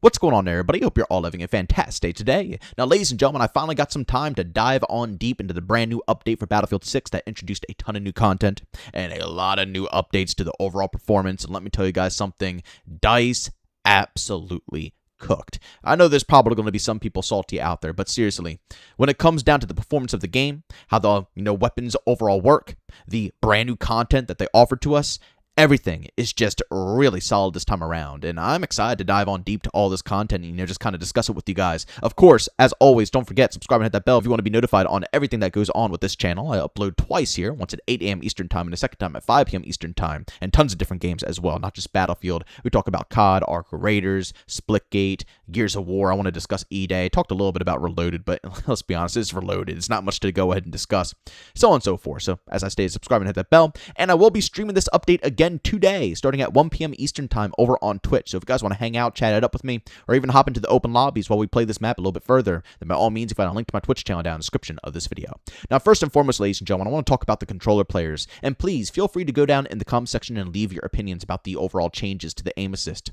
What's going on there, everybody? Hope you're all having a fantastic day today. Now, ladies and gentlemen, I finally got some time to dive on deep into the brand new update for Battlefield 6 that introduced a ton of new content and a lot of new updates to the overall performance. And let me tell you guys something, DICE absolutely cooked. I know there's probably going to be some people salty out there, but seriously, when it comes down to the performance of the game, how the weapons overall work, the brand new content that they offered to us, everything is just really solid this time around, and I'm excited to dive on deep to all this content and just kind of discuss it with you guys. Of course, as always, don't forget, subscribe and hit that bell if you want to be notified on everything that goes on with this channel. I upload twice here, once at 8 a.m. Eastern Time and a second time at 5 p.m. Eastern Time, and tons of different games as well, not just Battlefield. We talk about COD, Ark Raiders, Splitgate, Gears of War. I want to discuss E-Day. Talked a little bit about Reloaded, but let's be honest, it's Reloaded. It's not much to go ahead and discuss, so on and so forth. So, as I stated, subscribe and hit that bell, and I will be streaming this update again today, starting at 1 p.m. Eastern Time over on Twitch. So if you guys want to hang out, chat it up with me, or even hop into the open lobbies while we play this map a little bit further, then by all means, you find a link to my Twitch channel down in the description of this video. Now, first and foremost, ladies and gentlemen, I want to talk about the controller players. And please, feel free to go down in the comment section and leave your opinions about the overall changes to the aim assist.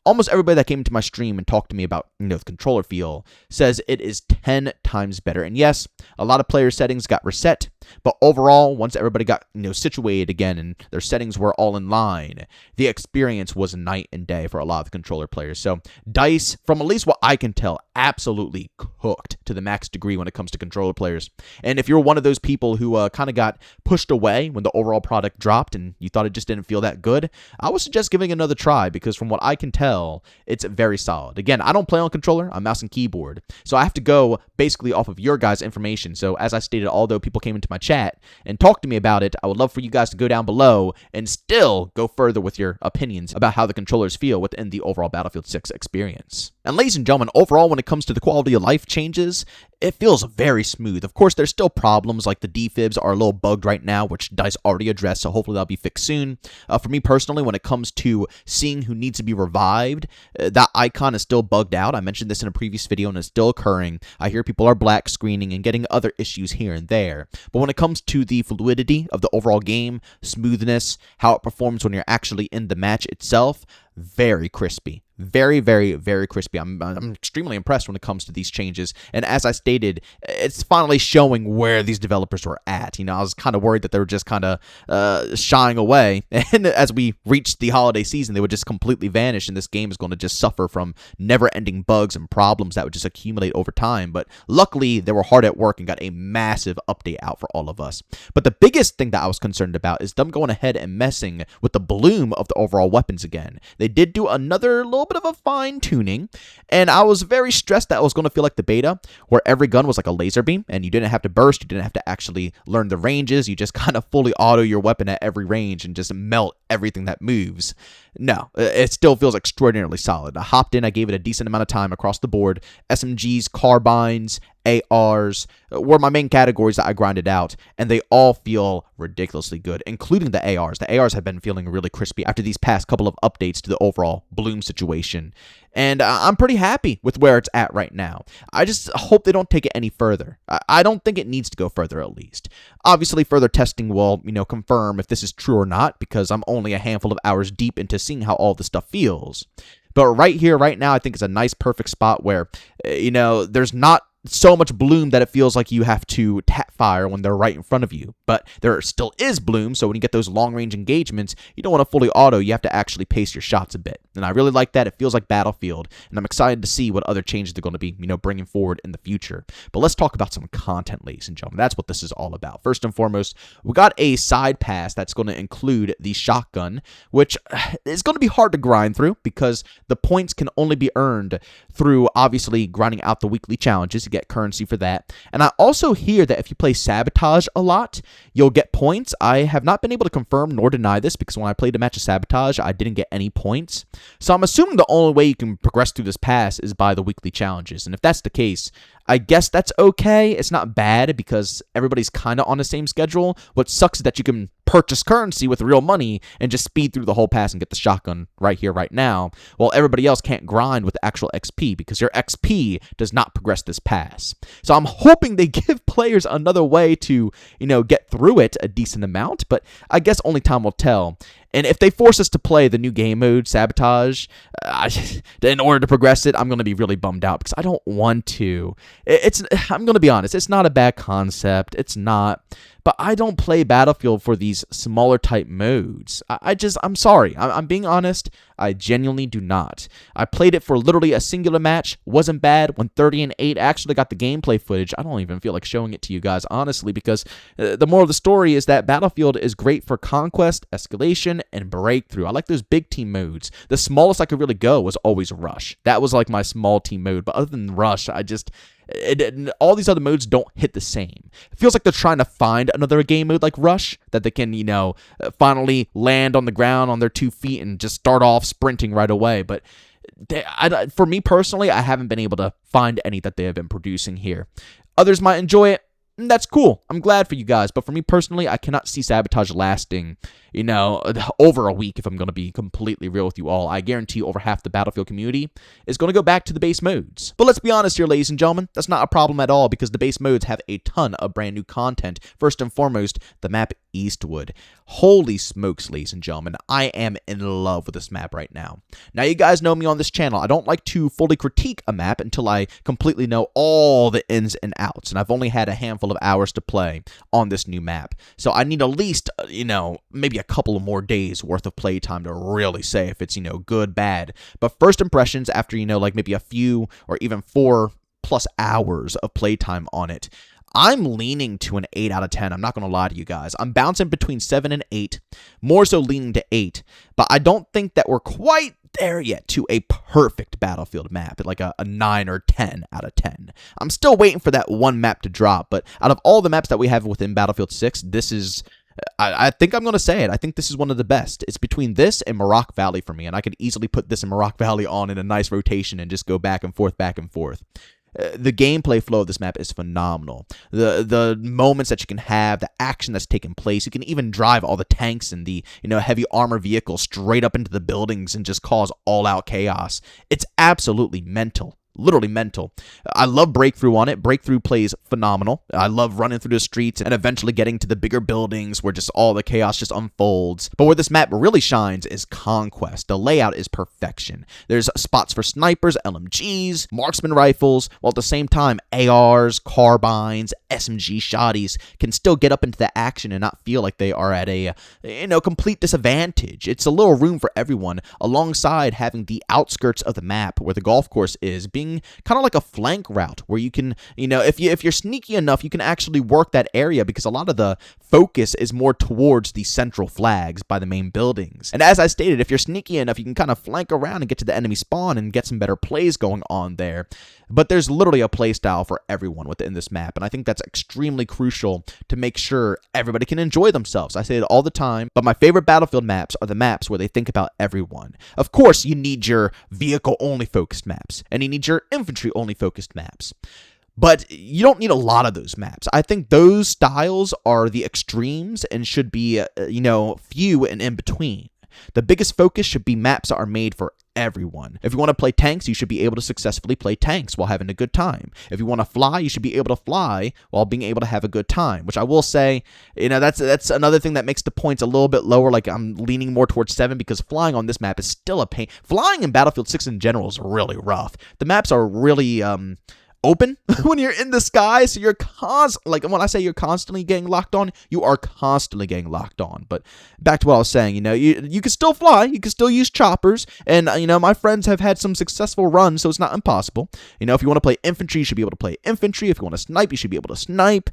Almost everybody that came into my stream and talked to me about, the controller feel says it is 10 times better. And yes, a lot of player settings got reset, but overall, once everybody got, situated again and their settings were all in line, the experience was night and day for a lot of the controller players. So DICE, from at least what I can tell, absolutely cooked to the max degree when it comes to controller players. And if you're one of those people who kind of got pushed away when the overall product dropped and you thought it just didn't feel that good, I would suggest giving it another try, because from what I can tell, it's very solid. Again, I don't play on controller, I'm mouse and keyboard, so I have to go basically off of your guys' information. So as I stated, although people came into my chat and talked to me about it, I would love for you guys to go down below and still go further with your opinions about how the controllers feel within the overall Battlefield 6 experience. And ladies and gentlemen, overall, when it comes to the quality of life changes, it feels very smooth. Of course, there's still problems, like the defibs are a little bugged right now, which DICE already addressed, so hopefully that'll be fixed soon. For me personally, when it comes to seeing who needs to be revived, that icon is still bugged out. I mentioned this in a previous video, and it's still occurring. I hear people are black screening and getting other issues here and there. But when it comes to the fluidity of the overall game, smoothness, how it performs when you're actually in the match itself, very crispy. Very, very, very crispy. I'm extremely impressed when it comes to these changes. And as I stated, it's finally showing where these developers were at. I was kind of worried that they were just kind of shying away. And as we reached the holiday season, they would just completely vanish. And this game is going to just suffer from never-ending bugs and problems that would just accumulate over time. But luckily, they were hard at work and got a massive update out for all of us. But the biggest thing that I was concerned about is them going ahead and messing with the bloom of the overall weapons again. They did do another little bit of a fine-tuning, and I was very stressed that it was going to feel like the beta, where every gun was like a laser beam, and you didn't have to burst, you didn't have to actually learn the ranges, you just kind of fully auto your weapon at every range and just melt everything that moves. No, it still feels extraordinarily solid. I hopped in, I gave it a decent amount of time across the board. SMGs, carbines, ARs were my main categories that I grinded out, and they all feel ridiculously good, including the ARs. The ARs have been feeling really crispy after these past couple of updates to the overall bloom situation, and I'm pretty happy with where it's at right now. I just hope they don't take it any further. I don't think it needs to go further, at least. Obviously, further testing will, confirm if this is true or not, because I'm only a handful of hours deep into seeing how all this stuff feels. But right here, right now, I think it's a nice, perfect spot where, there's not so much bloom that it feels like you have to tap fire when they're right in front of you. But there still is bloom, so when you get those long-range engagements, you don't want to fully auto, you have to actually pace your shots a bit. And I really like that. It feels like Battlefield, and I'm excited to see what other changes they're going to be, bringing forward in the future. But let's talk about some content, ladies and gentlemen. That's what this is all about. First and foremost, we got a side pass that's going to include the shotgun, which is going to be hard to grind through because the points can only be earned through, obviously, grinding out the weekly challenges. Get currency for that. And I also hear that if you play Sabotage a lot, you'll get points. I have not been able to confirm nor deny this, because when I played a match of Sabotage, I didn't get any points. So I'm assuming the only way you can progress through this pass is by the weekly challenges. And if that's the case, I guess that's okay. It's not bad because everybody's kind of on the same schedule. What sucks is that you can purchase currency with real money and just speed through the whole pass and get the shotgun right here, right now, while everybody else can't grind with actual XP because your XP does not progress this pass. So I'm hoping they give players another way to, get through it a decent amount, but I guess only time will tell. And if they force us to play the new game mode, Sabotage, in order to progress it, I'm going to be really bummed out because I don't want to. I'm going to be honest, it's not a bad concept. It's not. But I don't play Battlefield for these smaller type modes. I'm sorry. I'm being honest. I genuinely do not. I played it for literally a singular match. Wasn't bad. When 30-8 actually got the gameplay footage, I don't even feel like showing it to you guys, honestly, because the moral of the story is that Battlefield is great for conquest, escalation, and breakthrough. I like those big team modes. The smallest I could really go was always Rush. That was like my small team mode. But other than Rush, all these other modes don't hit the same. It feels like they're trying to find another game mode like Rush that they can, finally land on the ground on their 2 feet and just start off sprinting right away. But for me personally, I haven't been able to find any that they have been producing here. Others might enjoy it. That's cool. I'm glad for you guys. But for me personally, I cannot see Sabotage lasting, over a week if I'm going to be completely real with you all. I guarantee you over half the Battlefield community is going to go back to the base modes. But let's be honest here, ladies and gentlemen. That's not a problem at all because the base modes have a ton of brand new content. First and foremost, the map Eastwood. Holy smokes, ladies and gentlemen. I am in love with this map right now. Now, you guys know me on this channel. I don't like to fully critique a map until I completely know all the ins and outs. And I've only had a handful of hours to play on this new map. So I need at least, maybe a couple of more days worth of playtime to really say if it's, good, bad. But first impressions after, maybe a few or even 4+ hours of playtime on it, I'm leaning to an 8 out of 10. I'm not going to lie to you guys. I'm bouncing between 7 and 8, more so leaning to 8. But I don't think that we're quite there yet to a perfect Battlefield map, like a 9 or 10 out of 10. I'm still waiting for that one map to drop, but out of all the maps that we have within Battlefield 6, this is... I think I'm going to say it. I think this is one of the best. It's between this and Morocco Valley for me, and I could easily put this and Morocco Valley on in a nice rotation and just go back and forth, back and forth. The gameplay flow of this map is phenomenal. The moments that you can have, the action that's taking place. You can even drive all the tanks and the heavy armor vehicles straight up into the buildings and just cause all-out chaos. It's absolutely mental. Literally mental. I love Breakthrough on it. Breakthrough plays phenomenal. I love running through the streets and eventually getting to the bigger buildings where just all the chaos just unfolds. But where this map really shines is Conquest. The layout is perfection. There's spots for snipers, LMGs, marksman rifles, while at the same time ARs, carbines, SMG shotties can still get up into the action and not feel like they are at a complete disadvantage. It's a little room for everyone alongside having the outskirts of the map where the golf course is being kind of like a flank route where you can, if you're sneaky enough, you can actually work that area because a lot of the focus is more towards the central flags by the main buildings. And as I stated, if you're sneaky enough, you can kind of flank around and get to the enemy spawn and get some better plays going on there. But there's literally a play style for everyone within this map, and I think that's extremely crucial to make sure everybody can enjoy themselves. I say it all the time, but my favorite Battlefield maps are the maps where they think about everyone. Of course, you need your vehicle-only focused maps, and you need your infantry-only focused maps. But you don't need a lot of those maps. I think those styles are the extremes and should be, few and in between. The biggest focus should be maps that are made for everyone. If you want to play tanks, you should be able to successfully play tanks while having a good time. If you want to fly, you should be able to fly while being able to have a good time, which I will say, that's another thing that makes the points a little bit lower. Like I'm leaning more towards 7 because flying on this map is still a pain. Flying in Battlefield 6 in general is really rough. The maps are really open when you're in the sky, so you're when I say you're constantly getting locked on, you are constantly getting locked on. But back to what I was saying, you can still fly, you can still use choppers, and my friends have had some successful runs, so it's not impossible. If you want to play infantry, you should be able to play infantry. If you want to snipe, you should be able to snipe.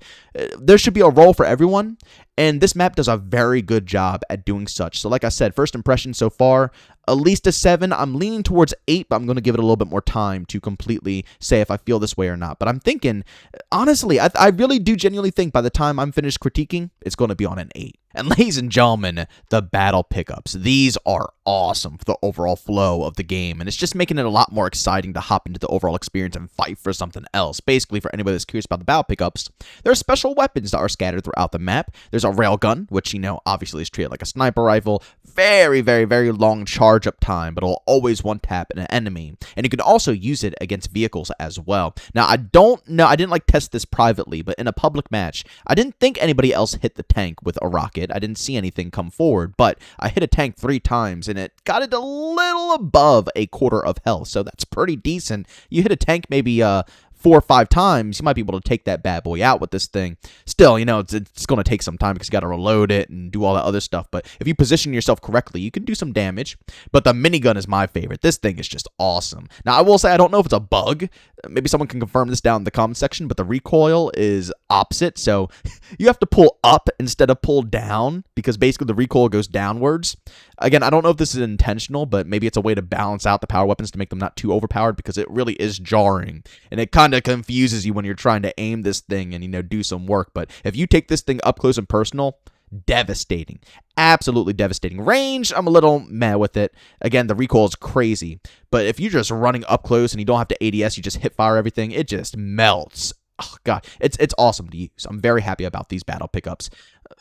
There should be a role for everyone, and this map does a very good job at doing such. So like I said, first impression so far, at least a 7. I'm leaning towards 8, but I'm going to give it a little bit more time to completely say if I feel this way or not. But I'm thinking, honestly, I really do genuinely think by the time I'm finished critiquing, it's going to be on an 8. And ladies and gentlemen, the battle pickups. These are awesome for the overall flow of the game, and it's just making it a lot more exciting to hop into the overall experience and fight for something else. Basically, for anybody that's curious about the battle pickups, there are special weapons that are scattered throughout the map. There's a railgun, which, obviously is treated like a sniper rifle. Very, very, very long charge up time, but it'll always one-tap an enemy. And you can also use it against vehicles as well. Now, I don't know, I didn't test this privately, but in a public match, I didn't think anybody else hit the tank with a rocket. it. I didn't see anything come forward, but I hit a tank 3 times, and it got it a little above a quarter of health, so that's pretty decent. You hit a tank maybe 4 or 5 times, you might be able to take that bad boy out with this thing. Still, you know, it's going to take some time because you got to reload it and do all that other stuff. But if you position yourself correctly, you can do some damage. But the minigun is my favorite. This thing is just awesome. Now, I will say I don't know if it's a bug. Maybe someone can confirm this down in the comment section, but the recoil is opposite. So you have to pull up instead of pull down because basically the recoil goes downwards. Again, I don't know if this is intentional, but maybe it's a way to balance out the power weapons to make them not too overpowered because it really is jarring. And it kind of confuses you when you're trying to aim this thing and, you know, do some work. But if you take this thing up close and personal, devastating. Absolutely devastating. Range, I'm a little meh with it. Again, the recoil is crazy. But if you're just running up close and you don't have to ADS, you just hip fire everything, it just melts. Oh, God, it's awesome to use. I'm very happy about these battle pickups.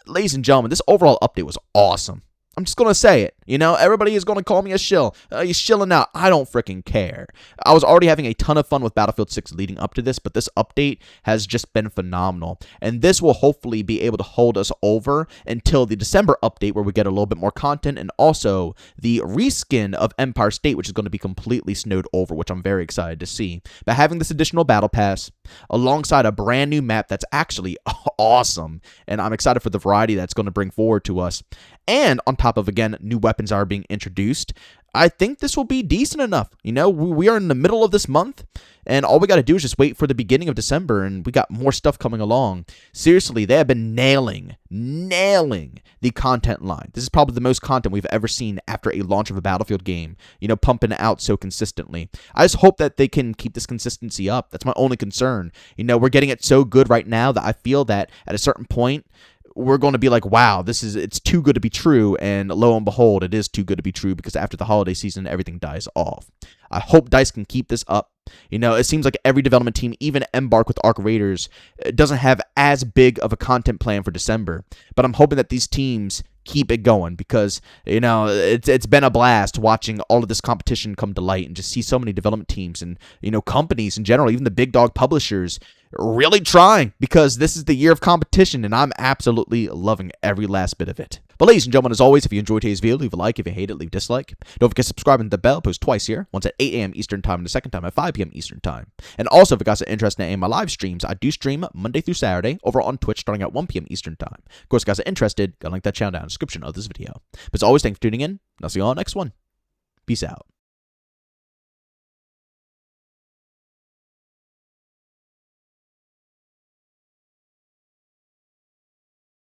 Ladies and gentlemen, this overall update was awesome. I'm just going to say it. You know, everybody is going to call me a shill. You're shilling out. I don't freaking care. I was already having a ton of fun with Battlefield 6 leading up to this, but this update has just been phenomenal. And this will hopefully be able to hold us over until the December update where we get a little bit more content and also the reskin of Empire State, which is going to be completely snowed over, which I'm very excited to see. But having this additional battle pass alongside a brand new map that's actually awesome, and I'm excited for the variety that's going to bring forward to us. And on top of, again, new weapons are being introduced, I think this will be decent enough. You know, we are in the middle of this month, and all we got to do is just wait for the beginning of December, and we got more stuff coming along. Seriously, they have been nailing the content line. This is probably the most content we've ever seen after a launch of a Battlefield game, you know, pumping it out so consistently. I just hope that they can keep this consistency up. That's my only concern. You know, we're getting it so good right now that I feel that at a certain point, we're going to be like, wow, it's too good to be true, and lo and behold, it is too good to be true because after the holiday season, everything dies off. I hope DICE can keep this up. You know, it seems like every development team, even Embark with Arc Raiders, doesn't have as big of a content plan for December, but I'm hoping that these teams keep it going because, you know, it's been a blast watching all of this competition come to light and just see so many development teams and, you know, companies in general, even the big dog publishers, really trying because this is the year of competition and I'm absolutely loving every last bit of it. But ladies and gentlemen, as always, if you enjoyed today's video, leave a like. If you hate it, leave a dislike. Don't forget to subscribe and hit the bell. Post twice here, once at 8 a.m. Eastern Time and the second time at 5 p.m. Eastern Time. And also, if you guys are interested in any of my live streams, I do stream Monday through Saturday over on Twitch starting at 1 p.m. Eastern Time. Of course, if you guys are interested, got a link that channel down in the description of this video. But as always, thanks for tuning in, and I'll see you all next one. Peace out.